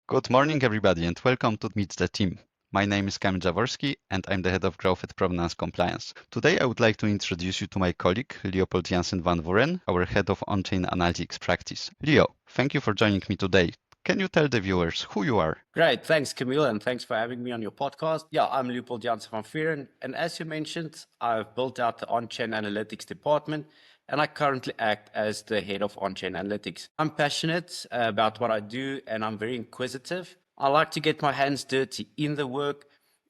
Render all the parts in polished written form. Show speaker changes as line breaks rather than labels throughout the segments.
Good morning, everybody, and welcome to Meet the Team. My name is Kamil Jaworski, and I'm the head of growth at Provenance Compliance. Today, I would like to introduce you to my colleague, Leopoldt Jansen van Vuuren, our head of on-chain analytics practice. Leo, thank you for joining me today. Can you tell the viewers who you are?
Great. Thanks, Camille, and thanks for having me on your podcast. Yeah, I'm Leopoldt Jansen van Vuuren, and as you mentioned, I've built out the on-chain analytics department, and I currently act as the head of on-chain analytics. I'm passionate about what I do, and I'm very inquisitive. I like to get my hands dirty in the work,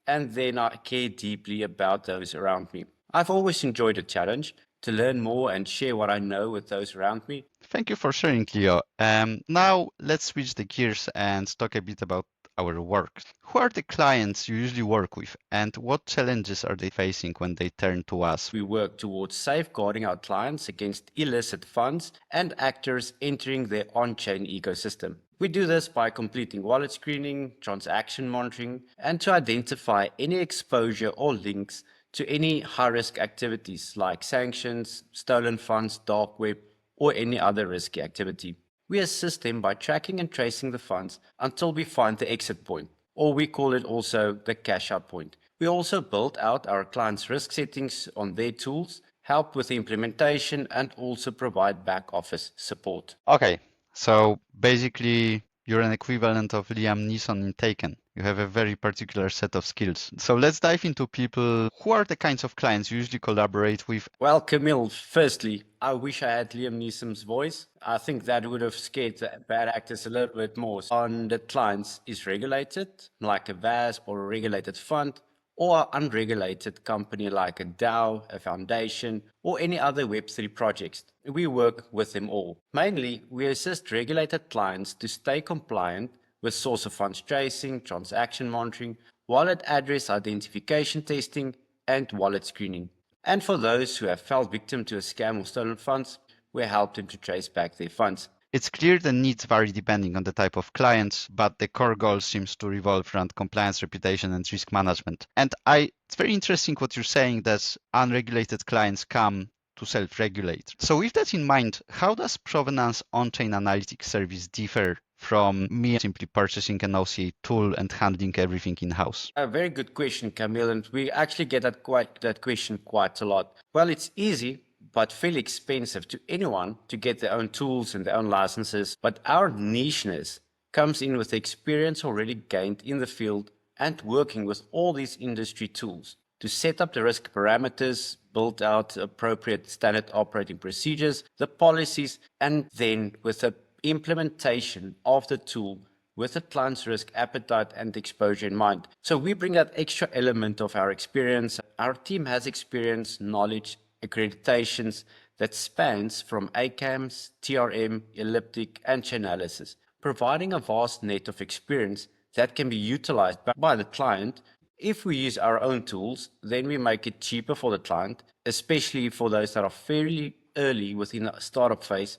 and then I care deeply about those around me. I've always enjoyed a challenge to learn more and share what I know with those around me.
Thank you for sharing, Leo. Now, let's switch the gears and talk a bit about our work. Who are the clients you usually work with, and what challenges are they facing when they turn to us?
We work towards safeguarding our clients against illicit funds and actors entering their on-chain ecosystem. We do this by completing wallet screening, transaction monitoring, and to identify any exposure or links to any high-risk activities like sanctions, stolen funds, dark web, or any other risky activity. We assist them by tracking and tracing the funds until we find the exit point, or we call it also the cash out point. We also build out our clients' risk settings on their tools, help with the implementation, and also provide back office support.
Okay, so basically, you're an equivalent of Liam Neeson in Taken. You have a very particular set of skills. So let's dive into people. Who are the kinds of clients you usually collaborate with?
Well, Camille, firstly, I wish I had Liam Neeson's voice. I think that would have scared the bad actors a little bit more. On the clients is regulated, like a VAS or a regulated fund, or an unregulated company like a DAO, a foundation, or any other Web3 projects. We work with them all. Mainly, we assist regulated clients to stay compliant with source of funds tracing, transaction monitoring, wallet address identification testing, and wallet screening. And for those who have fell victim to a scam or stolen funds, we help them to trace back their funds.
It's clear the needs vary depending on the type of client, but the core goal seems to revolve around compliance, reputation, and risk management. It's very interesting what you're saying that unregulated clients come to self-regulate. So with that in mind, how does Provenance on-chain analytics service differ from me simply purchasing an OCA tool and handling everything in-house?
A very good question, Camille, and we actually get that question quite a lot. Well, it's easy, but fairly expensive to anyone to get their own tools and their own licenses. But our nicheness comes in with the experience already gained in the field and working with all these industry tools to set up the risk parameters, build out appropriate standard operating procedures, the policies, and then with the implementation of the tool with the client's risk appetite and exposure in mind. So we bring that extra element of our experience. Our team has experience, knowledge, accreditations that spans from ACAMS, TRM, elliptic, and Chainalysis, providing a vast net of experience that can be utilized by the client. If we use our own tools, then we make it cheaper for the client, especially for those that are fairly early within the startup phase.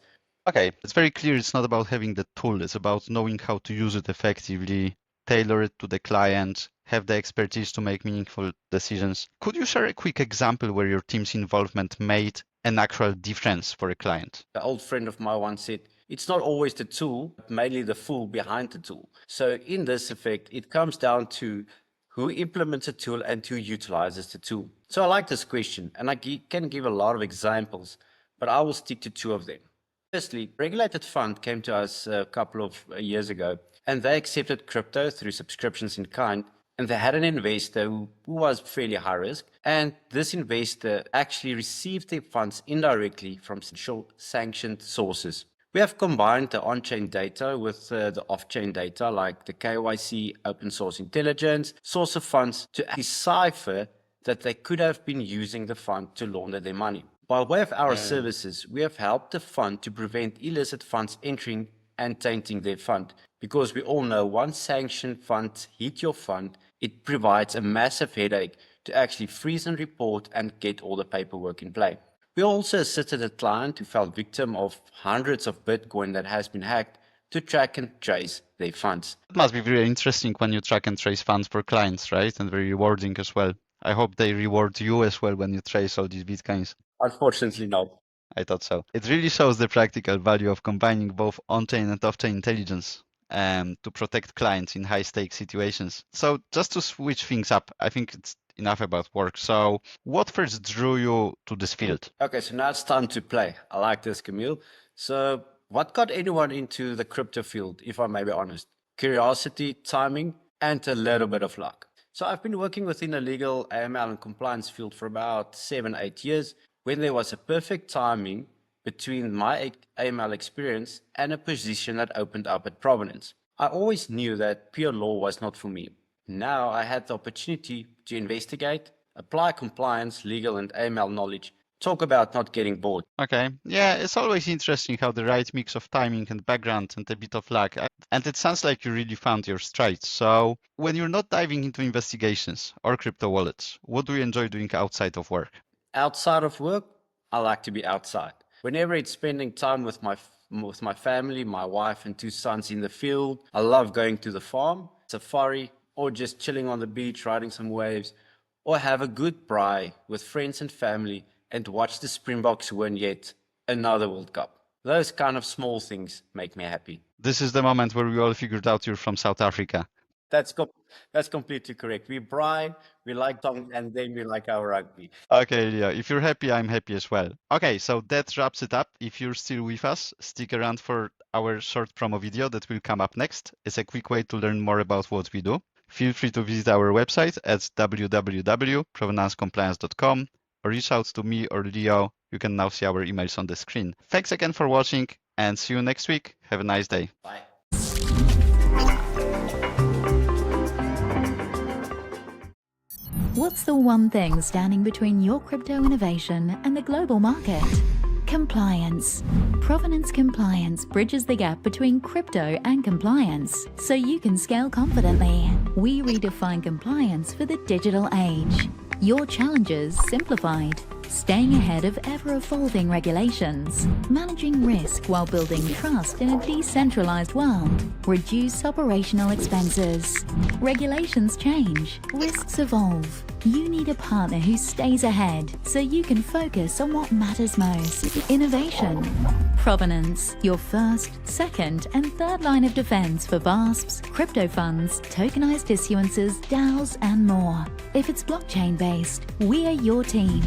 Okay, it's very clear it's not about having the tool, it's about knowing how to use it effectively, tailor it to the client, have the expertise to make meaningful decisions. Could you share a quick example where your team's involvement made an actual difference for a client?
An old friend of mine once said, it's not always the tool, but mainly the fool behind the tool. So in this effect, it comes down to who implements a tool and who utilizes the tool. So I like this question, and I can give a lot of examples, but I will stick to two of them. Firstly, Regulated Fund came to us a couple of years ago, and they accepted crypto through subscriptions in kind. And they had an investor who was fairly high risk, and this investor actually received their funds indirectly from sanctioned sources. We have combined the on-chain data with the off-chain data like the KYC, open source intelligence, source of funds to decipher that they could have been using the fund to launder their money. By way of our services, we have helped the fund to prevent illicit funds entering and tainting their fund. Because we all know once sanctioned funds hit your fund, it provides a massive headache to actually freeze and report and get all the paperwork in play. We also assisted a client who fell victim of hundreds of Bitcoin that has been hacked to track and trace their funds.
It must be very interesting when you track and trace funds for clients, right? And very rewarding as well. I hope they reward you as well when you trace all these Bitcoins.
Unfortunately, no.
I thought so. It really shows the practical value of combining both on-chain and off-chain intelligence to protect clients in high-stakes situations. So just to switch things up, I think it's enough about work. So what first drew you to this field?
Okay, so now it's time to play. I like this, Camille. So what got anyone into the crypto field, if I may be honest? Curiosity, timing, and a little bit of luck. So I've been working within the legal AML and compliance field for about 7-8 years, when there was a perfect timing between my AML experience and a position that opened up at Provenance. I always knew that pure law was not for me. Now I had the opportunity to investigate, apply compliance, legal and AML knowledge, talk about not getting bored.
Okay. Yeah, it's always interesting how the right mix of timing and background and a bit of luck. And it sounds like you really found your stride. So when you're not diving into investigations or crypto wallets, what do you enjoy doing outside of work?
Outside of work, I like to be outside. Whenever it's spending time with my family, my wife and 2 sons in the field, I love going to the farm, safari, or just chilling on the beach, riding some waves, or have a good braai with friends and family and watch the Springboks win yet another World Cup. Those kind of small things make me happy.
This is the moment where we all figured out you're from South Africa.
That's completely correct. We braai, we like tongue, and then we like our rugby.
Okay, Leah, if you're happy, I'm happy as well. Okay, so that wraps it up. If you're still with us, stick around for our short promo video that will come up next. It's a quick way to learn more about what we do. Feel free to visit our website at www.provenancecompliance.com or reach out to me or Leo. You can now see our emails on the screen. Thanks again for watching and see you next week. Have a nice day.
Bye.
What's the one thing standing between your crypto innovation and the global market? Compliance. Provenance Compliance bridges the gap between crypto and compliance so you can scale confidently. We redefine compliance for the digital age. Your challenges simplified. Staying ahead of ever-evolving regulations. Managing risk while building trust in a decentralized world. Reduce operational expenses. Regulations change. Risks evolve. You need a partner who stays ahead so you can focus on what matters most. Innovation. Provenance, your first, second, and third line of defense for VASPs, crypto funds, tokenized issuances, DAOs, and more. If it's blockchain-based, we are your team.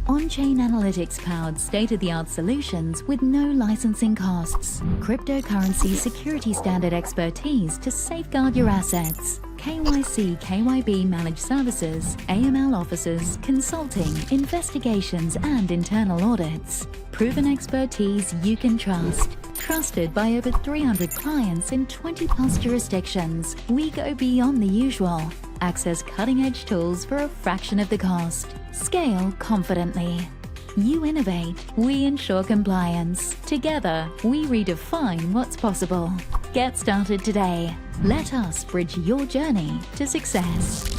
On-chain analytics powered state-of-the-art solutions with no licensing costs. Cryptocurrency security standard expertise to safeguard your assets. KYC, KYB managed services, AML officers, consulting, investigations and internal audits. Proven expertise you can trust. Trusted by over 300 clients in 20 plus jurisdictions, we go beyond the usual. Access cutting-edge tools for a fraction of the cost. Scale confidently. You innovate, we ensure compliance. Together, we redefine what's possible. Get started today. Let us bridge your journey to success.